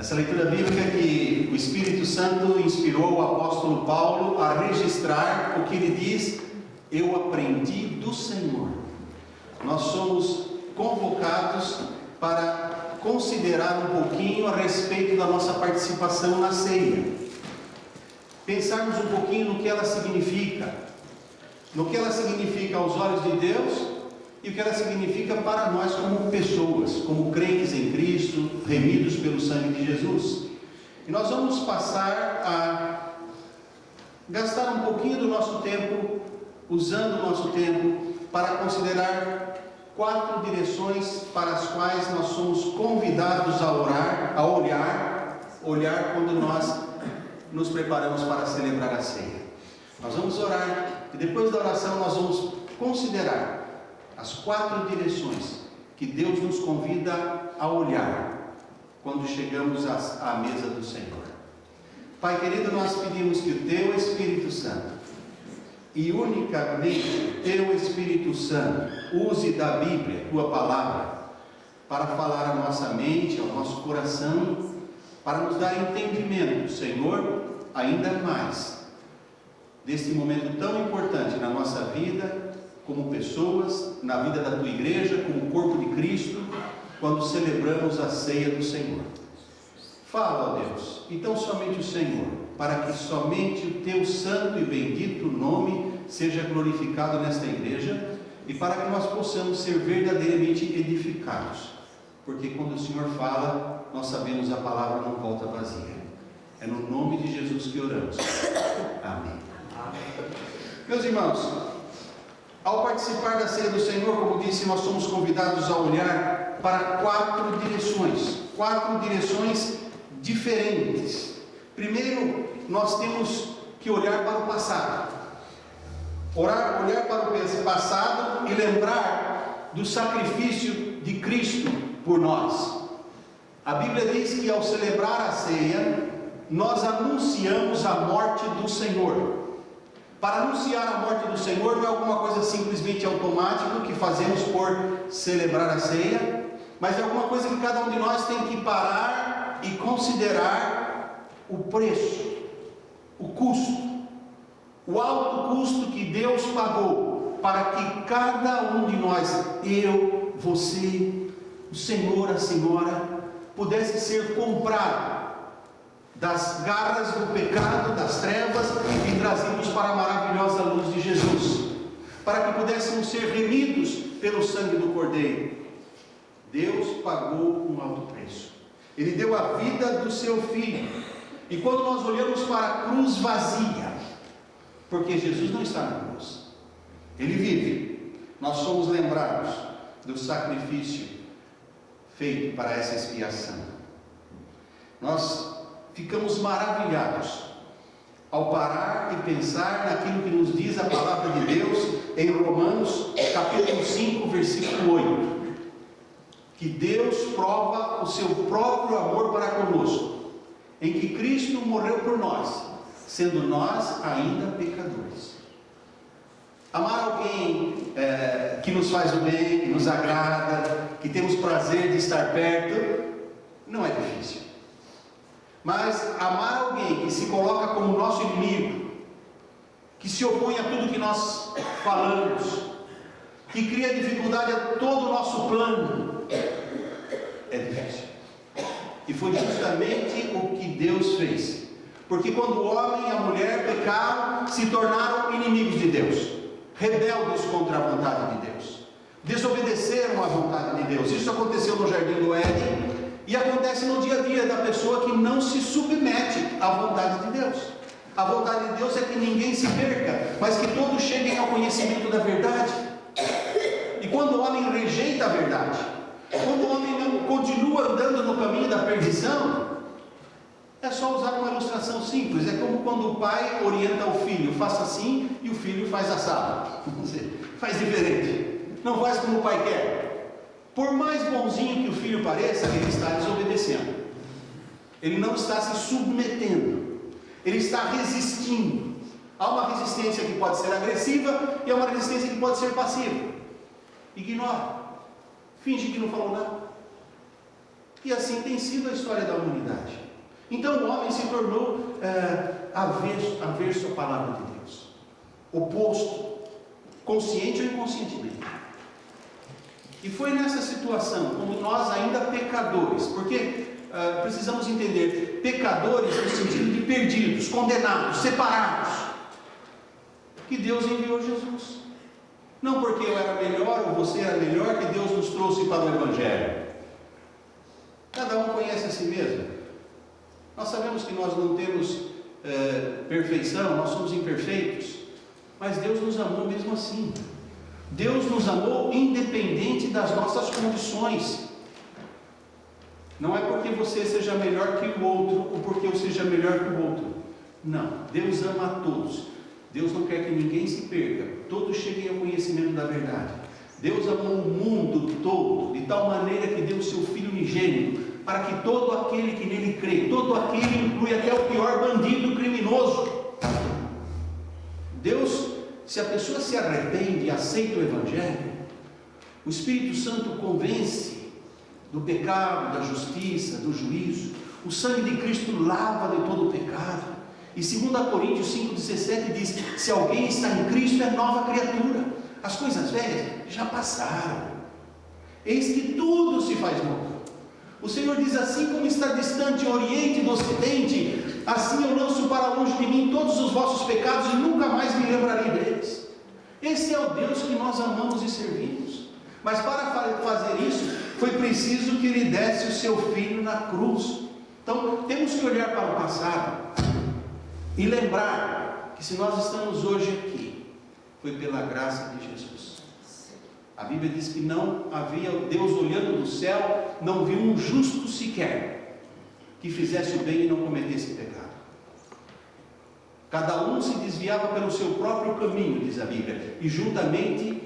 Essa leitura bíblica que o Espírito Santo inspirou o apóstolo Paulo a registrar o que ele diz: eu aprendi do Senhor. Nós somos convocados para considerar um pouquinho a respeito da nossa participação na ceia, pensarmos um pouquinho no que ela significa, aos olhos de Deus e o que ela significa para nós como pessoas, como crentes em Cristo, remidos pelo sangue de Jesus. E nós vamos passar a gastar um pouquinho do nosso tempo, usando o nosso tempo, para considerar 4 direções para as quais nós somos convidados a olhar quando nós nos preparamos para celebrar a ceia. Nós vamos orar e depois da oração nós vamos considerar as 4 direções que Deus nos convida a olhar quando chegamos à mesa do Senhor. Pai querido, nós pedimos que o Teu Espírito Santo, e unicamente Teu Espírito Santo, use da Bíblia, Tua Palavra, para falar à nossa mente, ao nosso coração, para nos dar entendimento, Senhor, ainda mais, deste momento tão importante na nossa vida, como pessoas, na vida da Tua Igreja, como corpo de Cristo, quando celebramos a ceia do Senhor. Fala, ó Deus, então somente o Senhor, para que somente o Teu santo e bendito nome seja glorificado nesta igreja, e para que nós possamos ser verdadeiramente edificados, porque quando o Senhor fala, nós sabemos a palavra não volta vazia. É no nome de Jesus que oramos. Amém. Meus irmãos, ao participar da ceia do Senhor, como disse, nós somos convidados a olhar para 4 direções diferentes. Primeiro, nós temos que olhar para o passado. Olhar para o passado e lembrar do sacrifício de Cristo por nós. A Bíblia diz que ao celebrar a ceia, nós anunciamos a morte do Senhor. Para anunciar a morte do Senhor não é alguma coisa simplesmente automática que fazemos por celebrar a ceia, mas é alguma coisa que cada um de nós tem que parar e considerar o preço, o custo, o alto custo que Deus pagou para que cada um de nós, eu, você, o Senhor, a Senhora, pudesse ser comprado das garras do pecado, das trevas, e trazidos para a maravilhosa luz de Jesus, para que pudéssemos ser remidos pelo sangue do Cordeiro. Deus pagou um alto preço. Ele deu a vida do seu Filho. E quando nós olhamos para a cruz vazia, porque Jesus não está na cruz, Ele vive, nós somos lembrados do sacrifício feito para essa expiação. Nós ficamos maravilhados ao parar e pensar naquilo que nos diz a palavra de Deus em Romanos capítulo 5, versículo 8, que Deus prova o seu próprio amor para conosco, em que Cristo morreu por nós, sendo nós ainda pecadores. Amar alguém que nos faz o bem, que nos agrada, que temos prazer de estar perto, não é difícil. Mas amar alguém que se coloca como nosso inimigo, que se opõe a tudo que nós falamos, que cria dificuldade a todo o nosso plano, é difícil. E foi justamente o que Deus fez. Porque quando o homem e a mulher pecaram, se tornaram inimigos de Deus, rebeldes contra a vontade de Deus, desobedeceram à vontade de Deus. Isso aconteceu no Jardim do Éden, e acontece no dia a dia da pessoa que não se submete à vontade de Deus. A vontade de Deus é que ninguém se perca, mas que todos cheguem ao conhecimento da verdade. E quando o homem rejeita a verdade, quando o homem não continua andando no caminho da perdição, é só usar uma ilustração simples. É como quando o pai orienta o filho: faça assim, e o filho faz assado. Faz diferente, não faz como o pai quer. Por mais bonzinho que o filho pareça, ele está desobedecendo, ele não está se submetendo, ele está resistindo. Há uma resistência que pode ser agressiva e há uma resistência que pode ser passiva. Ignora, finge que não falou nada. E assim tem sido a história da humanidade. Então o homem se tornou averso à palavra de Deus, oposto, consciente ou inconscientemente. E foi nessa situação, como nós ainda pecadores, porque precisamos entender, pecadores no sentido de perdidos, condenados, separados, que Deus enviou Jesus. Não porque eu era melhor ou você era melhor que Deus nos trouxe para o Evangelho. Cada um conhece a si mesmo. Nós sabemos que nós não temos perfeição, nós somos imperfeitos, mas Deus nos amou mesmo assim. Deus nos amou independente das nossas condições. Não é porque você seja melhor que o outro, ou porque eu seja melhor que o outro. Não, Deus ama a todos. Deus não quer que ninguém se perca, todos cheguem ao conhecimento da verdade. Deus amou o mundo todo, de tal maneira que deu o seu Filho unigênito, para que todo aquele que nele crê, todo aquele inclui até o pior bandido criminoso. Deus, se a pessoa se arrepende e aceita o Evangelho, o Espírito Santo convence do pecado, da justiça, do juízo. O sangue de Cristo lava de todo o pecado. E 2 Coríntios 5,17 diz: se alguém está em Cristo, é nova criatura. As coisas velhas já passaram. Eis que tudo se faz novo. O Senhor diz: assim como está distante o Oriente do Ocidente, assim eu lanço para longe de mim todos os vossos pecados e nunca mais me lembrarei deles. Esse é o Deus que nós amamos e servimos. Mas para fazer isso, foi preciso que Ele desse o seu Filho na cruz. Então, temos que olhar para o passado e lembrar que se nós estamos hoje aqui, foi pela graça de Jesus. A Bíblia diz que não havia, Deus olhando do céu, não viu um justo sequer, que fizesse o bem e não cometesse pecado. Cada um se desviava pelo seu próprio caminho, diz a Bíblia, e juntamente,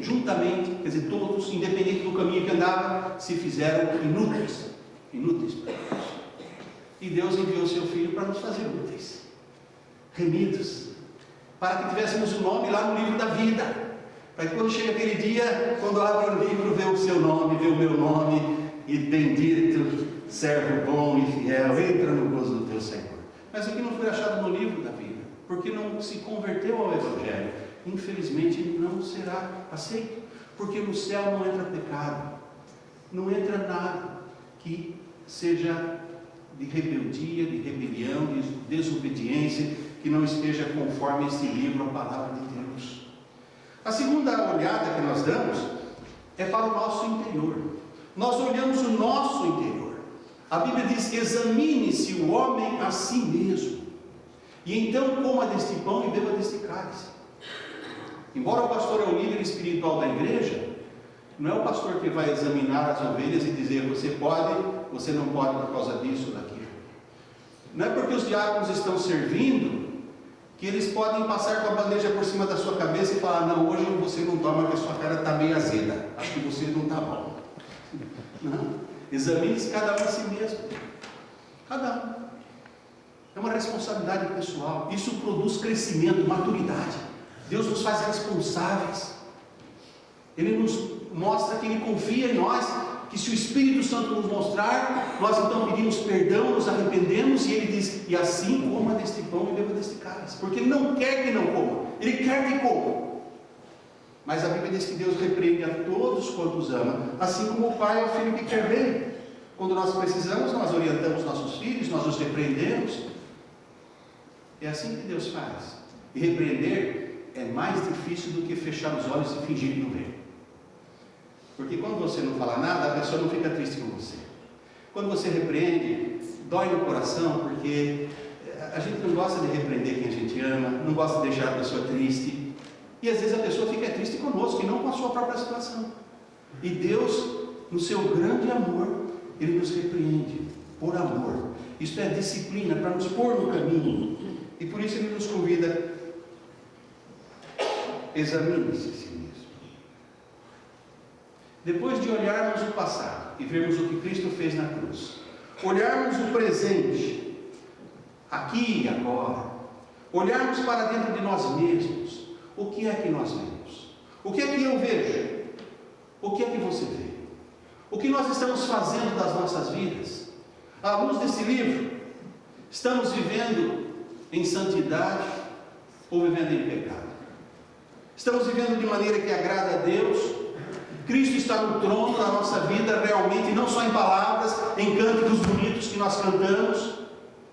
quer dizer, todos, independente do caminho que andavam, se fizeram inúteis para Deus. E Deus enviou o seu Filho para nos fazer úteis, remidos, para que tivéssemos o nome lá no livro da vida, para que quando chega aquele dia, quando abre o livro, vê o seu nome, vê o meu nome, e bendito, servo bom e fiel, entra no gozo do teu Senhor. Mas aqui não foi achado no livro da vida, porque não se converteu ao Evangelho. Infelizmente não será aceito, porque no céu não entra pecado, não entra nada que seja de rebeldia, de rebelião, de desobediência, que não esteja conforme esse livro, a palavra de Deus. A segunda olhada que nós damos é para o nosso interior. Nós olhamos o nosso interior. A Bíblia diz: examine-se o homem a si mesmo, e então coma deste pão e beba deste cálice. Embora o pastor é o líder espiritual da igreja, não é o pastor que vai examinar as ovelhas e dizer: você pode, você não pode por causa disso ou daquilo. Não é porque os diáconos estão servindo que eles podem passar com a bandeja por cima da sua cabeça e falar: não, hoje você não toma porque a sua cara está meio azeda, acho que você não está bom. Não, examine-se cada um a si mesmo, cada um. É uma responsabilidade pessoal. Isso produz crescimento, maturidade. Deus nos faz responsáveis. Ele nos mostra que Ele confia em nós, que se o Espírito Santo nos mostrar, nós então pedimos perdão, nos arrependemos, e Ele diz: e assim coma deste pão e beba deste cálice, porque Ele não quer que não coma, Ele quer que coma. Mas a Bíblia diz que Deus repreende a todos quantos ama, assim como o pai ao filho que quer bem. Quando nós precisamos, nós orientamos nossos filhos, nós os repreendemos. É assim que Deus faz. E repreender é mais difícil do que fechar os olhos e fingir que não vê. Porque quando você não fala nada, a pessoa não fica triste com você. Quando você repreende, dói no coração, porque a gente não gosta de repreender quem a gente ama, não gosta de deixar a pessoa triste. E às vezes a pessoa fica triste conosco, e não com a sua própria situação. E Deus, no seu grande amor, Ele nos repreende por amor. Isto é disciplina, para nos pôr no caminho. E por isso Ele nos convida: examine-se a si mesmo. Depois de olharmos o passado e vermos o que Cristo fez na cruz, olharmos o presente, aqui e agora, olharmos para dentro de nós mesmos, o que é que nós vemos? O que é que eu vejo? O que é que você vê? O que nós estamos fazendo das nossas vidas? À luz desse livro, estamos vivendo em santidade ou vivendo em pecado? Estamos vivendo de maneira que agrada a Deus? Cristo está no trono da nossa vida realmente, não só em palavras, em cânticos bonitos que nós cantamos,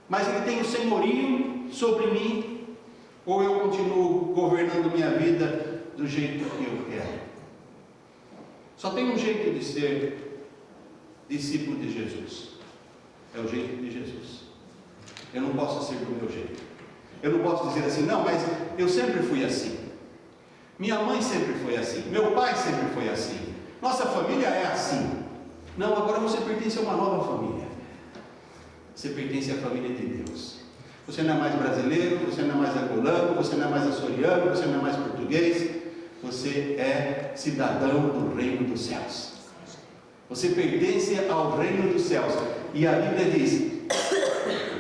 mas Ele tem o senhorio sobre mim? Ou eu continuo governando minha vida do jeito que eu quero? Só tem um jeito de ser discípulo de Jesus. É o jeito de Jesus. Eu não posso ser do meu jeito. Eu não posso dizer assim, não, mas eu sempre fui assim. Minha mãe sempre foi assim. Meu pai sempre foi assim. Nossa família é assim. Não, agora você pertence a uma nova família. Você pertence à família de Deus. Você não é mais brasileiro, você não é mais angolano, você não é mais açoriano, você não é mais português. Você é cidadão do reino dos céus. Você pertence ao reino dos céus. E a Bíblia diz: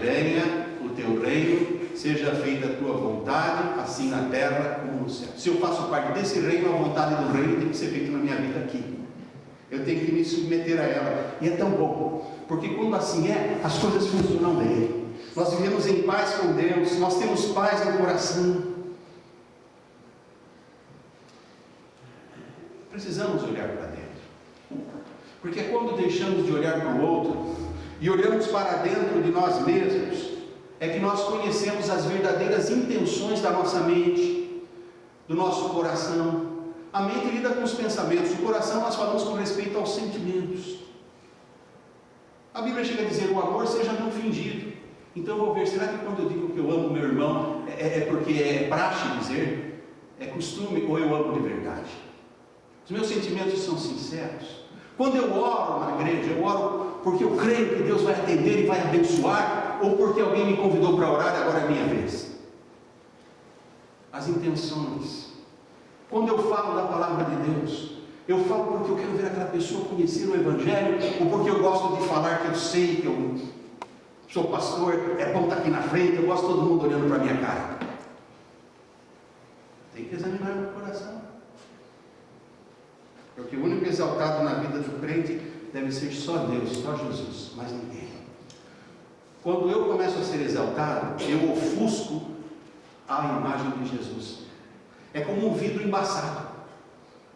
venha o teu reino, seja feita a tua vontade, assim na terra como no céu. Se eu faço parte desse reino, a vontade do reino tem que ser feita na minha vida aqui. Eu tenho que me submeter a ela. E é tão bom, porque quando assim é, as coisas funcionam bem. Nós vivemos em paz com Deus, nós temos paz no coração. Precisamos olhar para dentro, porque quando deixamos de olhar para o outro e olhamos para dentro de nós mesmos, é que nós conhecemos as verdadeiras intenções da nossa mente, do nosso coração. A mente lida com os pensamentos, o coração nós falamos com respeito aos sentimentos. A Bíblia chega a dizer: o amor seja não fingido. Então eu vou ver, será que quando eu digo que eu amo meu irmão, é porque é praxe dizer, é costume, ou eu amo de verdade? Os meus sentimentos são sinceros. Quando eu oro na igreja, eu oro porque eu creio que Deus vai atender e vai abençoar, ou porque alguém me convidou para orar e agora é minha vez? As intenções. Quando eu falo da palavra de Deus, eu falo porque eu quero ver aquela pessoa conhecer o Evangelho, ou porque eu gosto de falar que eu sei, que eu sou pastor, é bom estar aqui na frente, eu gosto de todo mundo olhando para a minha cara. Tem que examinar o coração. Porque o único exaltado na vida do crente deve ser só Deus, só Jesus, mais ninguém. Quando eu começo a ser exaltado, eu ofusco a imagem de Jesus. É como um vidro embaçado.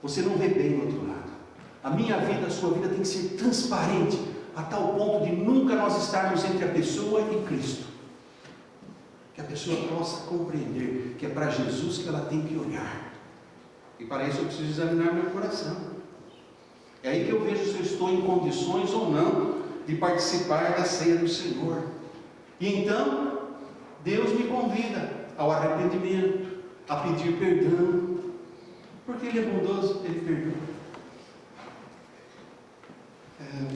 Você não vê bem do outro lado. A minha vida, a sua vida tem que ser transparente, a tal ponto de nunca nós estarmos entre a pessoa e Cristo. Que a pessoa possa compreender que é para Jesus que ela tem que olhar. E para isso eu preciso examinar meu coração. É aí que eu vejo se eu estou em condições ou não de participar da ceia do Senhor. E então, Deus me convida ao arrependimento, a pedir perdão, porque Ele é bondoso, Ele perdoa.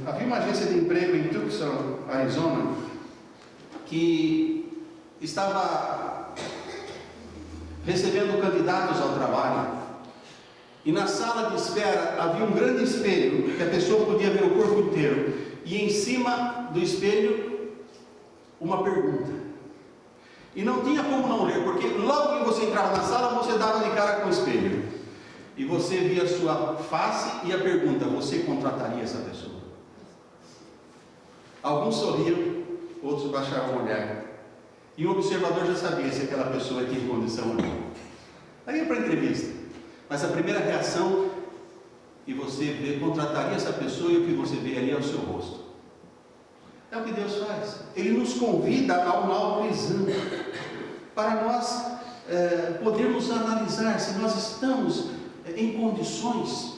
Havia uma agência de emprego em Tucson, Arizona, que estava recebendo candidatos ao trabalho. E na sala de espera havia um grande espelho, que a pessoa podia ver o corpo inteiro. E em cima do espelho, uma pergunta. E não tinha como não ler, porque logo que você entrava na sala, você dava de cara com o espelho. E você via a sua face e a pergunta: você contrataria essa pessoa? Alguns sorriam, outros baixavam o olhar. E o observador já sabia se aquela pessoa tinha condição ou não. Aí ia para a entrevista. Mas a primeira reação, e você vê, contrataria essa pessoa, e o que você vê ali é o seu rosto. É o que Deus faz. Ele nos convida a um autoexame, para nós podermos analisar se nós estamos em condições,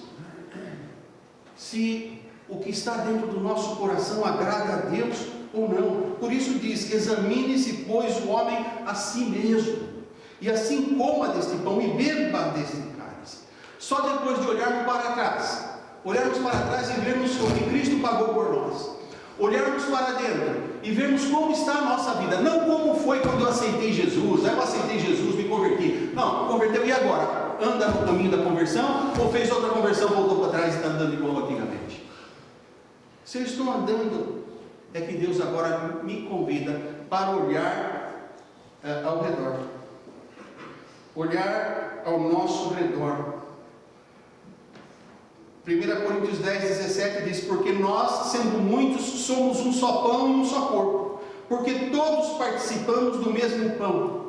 se o que está dentro do nosso coração agrada a Deus ou não. Por isso diz: examine-se, pois, o homem a si mesmo, e assim coma deste pão e beba deste cálice. Só depois de olharmos para trás e vermos o que Cristo pagou por nós, olharmos para dentro e vermos como está a nossa vida, não como foi quando eu aceitei Jesus. Eu aceitei Jesus, me converti. Não, converteu, e agora? Anda no caminho da conversão, ou fez outra conversão, voltou para trás e está andando igual antigamente? Se eu estou andando, é que Deus agora me convida para olhar ao redor, olhar ao nosso redor. 1 Coríntios 10, 17 diz: porque nós, sendo muitos, somos um só pão e um só corpo, porque todos participamos do mesmo pão.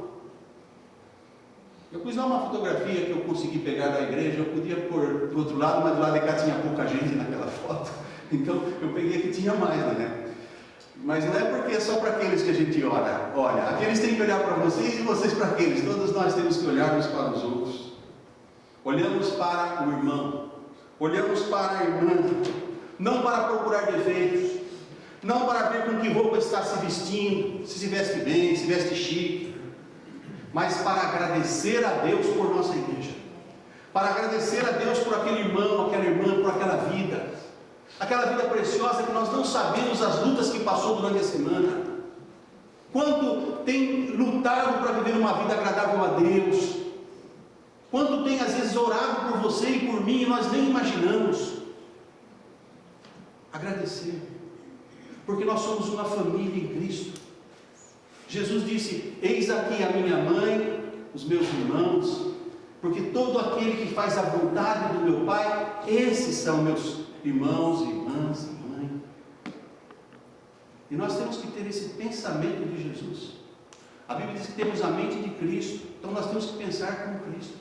Eu pus lá uma fotografia que eu consegui pegar da igreja. Eu podia pôr do outro lado, mas do lado de cá tinha pouca gente naquela foto, então eu peguei que tinha mais, né? Mas não é porque é só para aqueles que a gente olha. Olha, aqueles têm que olhar para vocês e vocês para aqueles. Todos nós temos que olhar uns para os outros. Olhamos para o irmão, olhamos para a irmã, não para procurar defeitos, não para ver com que roupa está se vestindo, se veste bem, se veste chique, mas para agradecer a Deus por nossa igreja, para agradecer a Deus por aquele irmão, aquela irmã, por aquela vida preciosa que nós não sabemos as lutas que passou durante a semana, quanto tem lutado para viver uma vida agradável a Deus, quanto tem às vezes orado por você e por mim e nós nem imaginamos. Agradecer, porque nós somos uma família em Cristo. Jesus disse: eis aqui a minha mãe, os meus irmãos, porque todo aquele que faz a vontade do meu Pai, esses são meus irmãos, irmãs e mãe. E nós temos que ter esse pensamento de Jesus. A Bíblia diz que temos a mente de Cristo, então nós temos que pensar como Cristo.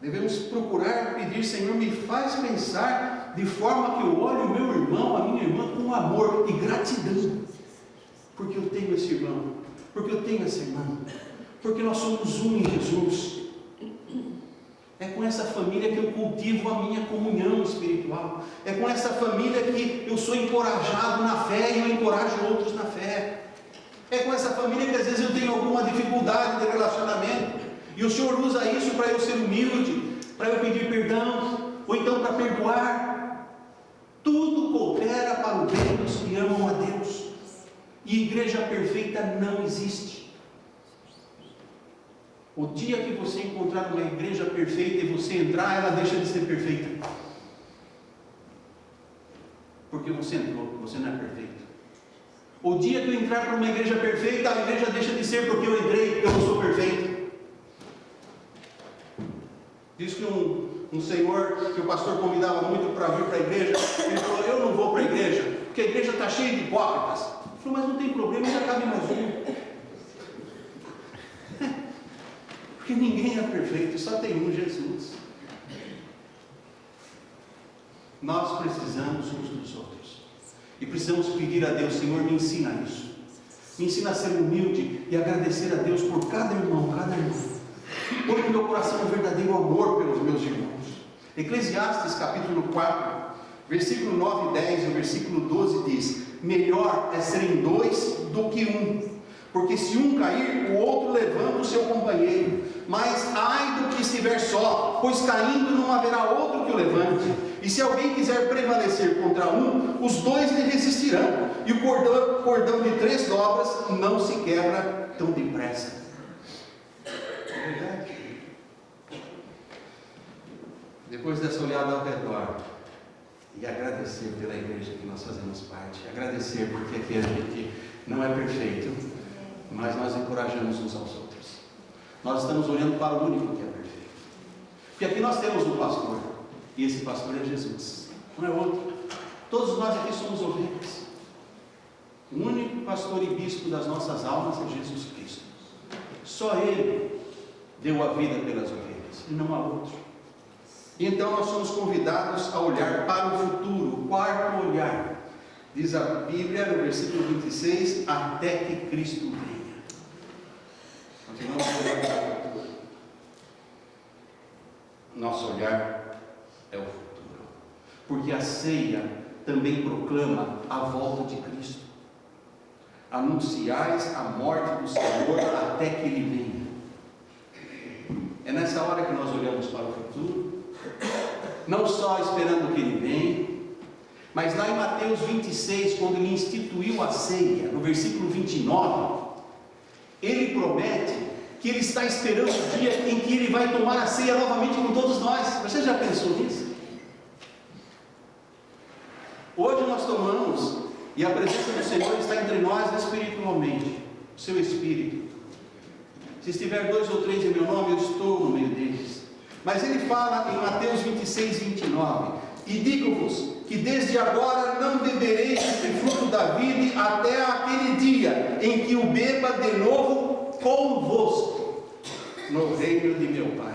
Devemos procurar pedir: Senhor, me faz pensar de forma que eu olhe o meu irmão, a minha irmã, com amor e gratidão, porque eu tenho esse irmão, porque eu tenho essa irmã, porque nós somos um em Jesus. É com essa família que eu cultivo a minha comunhão espiritual. É com essa família que eu sou encorajado na fé e eu encorajo outros na fé. É com essa família que às vezes eu tenho alguma dificuldade de relacionamento e o Senhor usa isso para eu ser humilde, para eu pedir perdão, ou então para perdoar. Tudo coopera para o bem dos que amam a Deus. E igreja perfeita não existe. O dia que você encontrar uma igreja perfeita e você entrar, ela deixa de ser perfeita. Porque você entrou, você não é perfeito. O dia que eu entrar para uma igreja perfeita, a igreja deixa de ser porque eu entrei, eu não sou perfeito. Diz que um senhor, que o pastor convidava muito para vir para a igreja, ele falou: eu não vou para a igreja, porque a igreja está cheia de hipócritas. Ele falou: mas não tem problema, ainda cabe mais um. Porque ninguém é perfeito, só tem um, Jesus. Nós precisamos uns dos outros. E precisamos pedir a Deus: Senhor, me ensina isso. Me ensina a ser humilde e agradecer a Deus por cada irmão, cada irmã. Põe no meu coração um verdadeiro amor pelos meus irmãos. Eclesiastes capítulo 4, versículo 9 e 10 e o versículo 12 diz: melhor é serem dois do que um, porque se um cair, o outro levanta o seu companheiro. Mas ai do que estiver só, pois caindo não haverá outro que o levante. E se alguém quiser prevalecer contra um, os dois lhe resistirão. E o cordão de 3 dobras não se quebra tão depressa. É verdade. Depois dessa olhada ao redor, e agradecer pela igreja que nós fazemos parte, agradecer porque aqui a gente não é perfeito, mas nós encorajamos uns aos outros. Nós estamos olhando para o único que é perfeito. Porque aqui nós temos um pastor, e esse pastor é Jesus, não é outro. Todos nós aqui somos ovelhas. O único pastor e bispo das nossas almas é Jesus Cristo. Só Ele deu a vida pelas ovelhas, e não há outro. E então nós somos convidados a olhar para o futuro, o quarto olhar. Diz a Bíblia no versículo 26, até que Cristo venha. Continuamos olhando para o futuro. Nosso olhar é o futuro. Porque a ceia também proclama a volta de Cristo. Anunciais a morte do Senhor até que Ele venha. É nessa hora que nós olhamos para o futuro, não só esperando que Ele venha, mas lá em Mateus 26, quando Ele instituiu a ceia, no versículo 29, Ele promete que Ele está esperando o dia em que Ele vai tomar a ceia novamente com todos nós. Você já pensou nisso? Hoje nós tomamos, e a presença do Senhor está entre nós espiritualmente, o seu Espírito. Se estiver 2 ou 3 em meu nome, eu estou no meio deles. Mas ele fala em Mateus 26, 29: e digo-vos que desde agora não bebereis deste fruto da vide até aquele dia em que o beba de novo convosco no reino de meu Pai.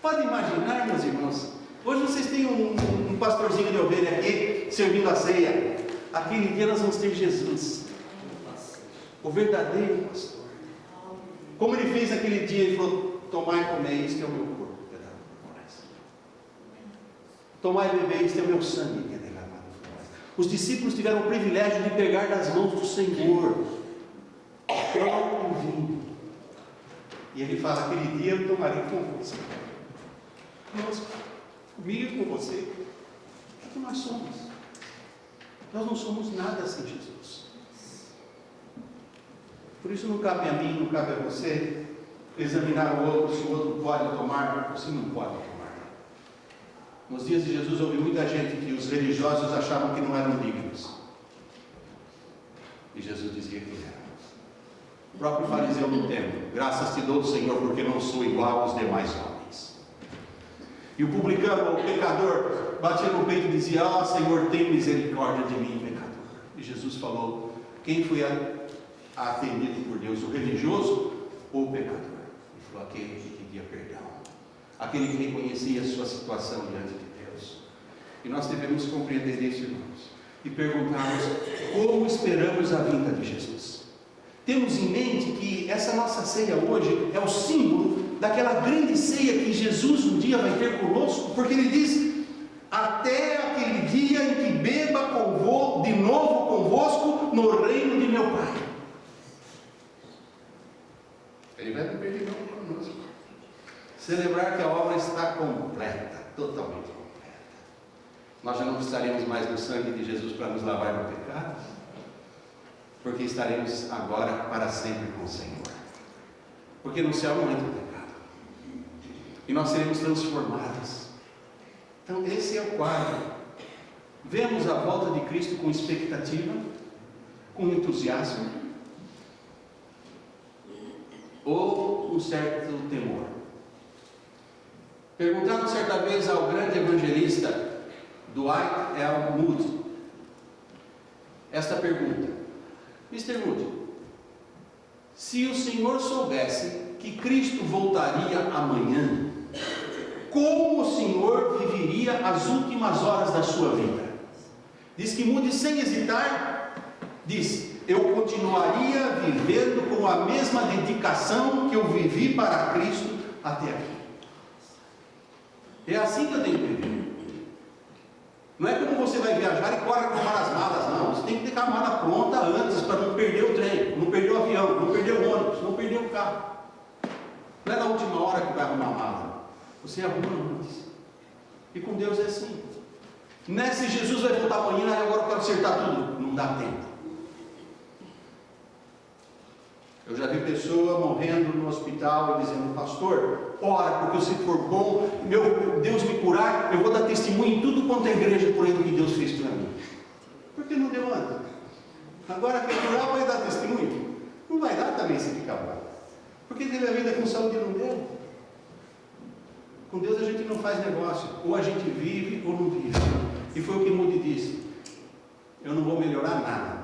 Pode imaginar, meus irmãos, hoje vocês têm um pastorzinho de ovelha aqui servindo a ceia. Aquele dia nós vamos ter Jesus, o verdadeiro pastor. Como ele fez naquele dia, ele falou: tomai e comei, isto é o meu corpo que é dado por vós. Tomai e bebei, isto é o meu sangue que é derramado por vós. Os discípulos tiveram o privilégio de pegar das mãos do Senhor pão e vinho. E ele fala: aquele dia eu tomarei convosco. Conosco, comigo e com você. O que nós somos? Nós não somos nada sem Jesus. Por isso não cabe a mim, não cabe a você examinar o outro, se o outro pode tomar ou se não pode tomar. Nos dias de Jesus houve muita gente que os religiosos achavam que não eram dignos. E Jesus dizia que eram. O próprio fariseu no templo: graças te dou, Senhor, porque não sou igual aos demais homens. E o publicano, o pecador, batia no peito e dizia: ó Senhor, tem misericórdia de mim, pecador. E Jesus falou: quem foi atendido por Deus, o religioso ou o pecador? Ele falou: aquele que pedia perdão, aquele que reconhecia a sua situação diante de Deus. E nós devemos compreender isso, irmãos, e perguntarmos: como esperamos a vinda de Jesus? Temos em mente que essa nossa ceia hoje é o símbolo daquela grande ceia que Jesus um dia vai ter conosco, porque ele diz: até aquele dia em que beba de novo convosco no reino de meu Pai. Ele vai beber de novo conosco. Celebrar que a obra está completa, totalmente completa. Nós já não precisaremos mais do sangue de Jesus para nos lavar do pecado, porque estaremos agora para sempre com o Senhor. Porque no céu não entra o pecado, e nós seremos transformados. Então esse é o quadro. Vemos a volta de Cristo com expectativa, com entusiasmo, ou um certo temor. Perguntaram certa vez ao grande evangelista Dwight L. Moody esta pergunta: Mr. Moody, se o senhor soubesse que Cristo voltaria amanhã, como o senhor viveria as últimas horas da sua vida? Diz que Moody, sem hesitar, disse: eu continuaria vivendo com a mesma dedicação que eu vivi para Cristo até aqui. É assim que eu tenho que viver. Não é como você vai viajar e corre arrumar as malas, não. Você tem que ter a mala pronta antes, para não perder o trem, não perder o avião, não perder o ônibus, não perder o carro. Não é na última hora que vai arrumar a mala. Você arruma antes. E com Deus é assim. Não é se Jesus vai voltar amanhã e agora eu quero acertar tudo. Não dá tempo. Eu já vi pessoa morrendo no hospital e dizendo: pastor, ora, porque se for bom, Deus me curar, eu vou dar testemunho em tudo quanto é igreja por aí do que Deus fez para mim. Por que não deu antes? Agora quer curar, vai dar testemunho? Não vai dar também se ficar bom. Porque teve a vida com saúde e não deu. Com Deus a gente não faz negócio, ou a gente vive ou não vive. E foi o que Moody disse: eu não vou melhorar nada,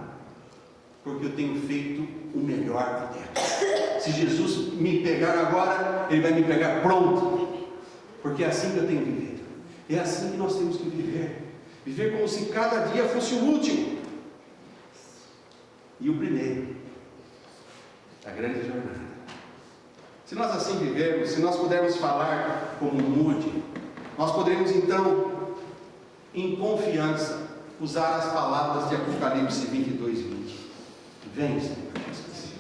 porque eu tenho feito o melhor até aqui. Se Jesus me pegar agora, Ele vai me pegar pronto, porque é assim que eu tenho vivido. É assim que nós temos que viver. Viver como se cada dia fosse o último e o primeiro da grande jornada. Se nós assim vivermos, se nós pudermos falar como Moody, nós poderemos então, em confiança, usar as palavras de Apocalipse 22, 20. Vem, Senhor Jesus.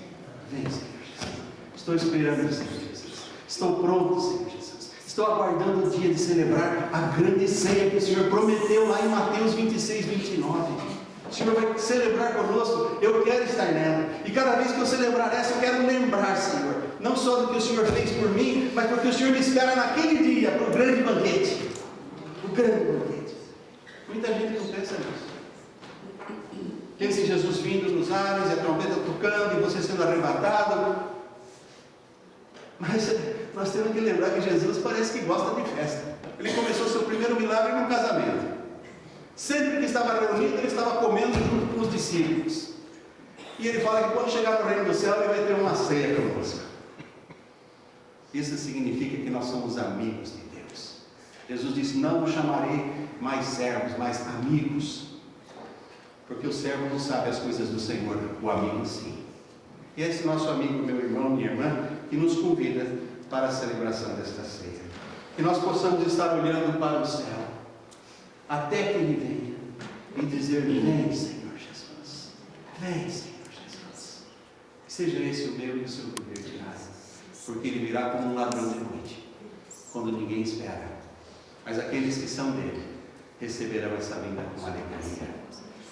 Vem, Senhor Jesus. Estou esperando, Senhor Jesus. Estou pronto, Senhor Jesus. Estou aguardando o dia de celebrar a grande ceia que o Senhor prometeu lá em Mateus 26, 29. O Senhor vai celebrar conosco. Eu quero estar nela. E cada vez que eu celebrar essa, eu quero lembrar, Senhor, não só do que o Senhor fez por mim, mas porque o Senhor me espera naquele dia para o grande banquete. O grande banquete. Muita gente não pensa nisso. Pensa em Jesus vindo nos ares, e a trombeta tocando, e você sendo arrebatado. Mas nós temos que lembrar que Jesus parece que gosta de festa. Ele começou seu primeiro milagre num casamento. Sempre que estava reunido, ele estava comendo junto com os discípulos. E ele fala que quando chegar no reino do céu, ele vai ter uma ceia conosco. Isso significa que nós somos amigos de Deus. Jesus disse: não vos chamarei mais servos, mas amigos. Porque o servo não sabe as coisas do Senhor, o amigo sim. E é esse nosso amigo, meu irmão, minha irmã, que nos convida para a celebração desta ceia. Que nós possamos estar olhando para o céu, até que Ele venha, e dizer: vem, Senhor Jesus, vem, Senhor Jesus. Que seja esse o meu e o seu dever de graça, porque Ele virá como um ladrão de noite, quando ninguém espera. Mas aqueles que são dele receberão essa vinda com alegria,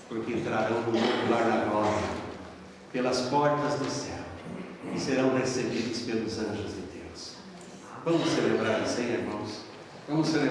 porque entrarão no novo lar da glória, pelas portas do céu, e serão recebidos pelos anjos de Deus. Vamos celebrar a ceia, irmãos? Vamos celebrar.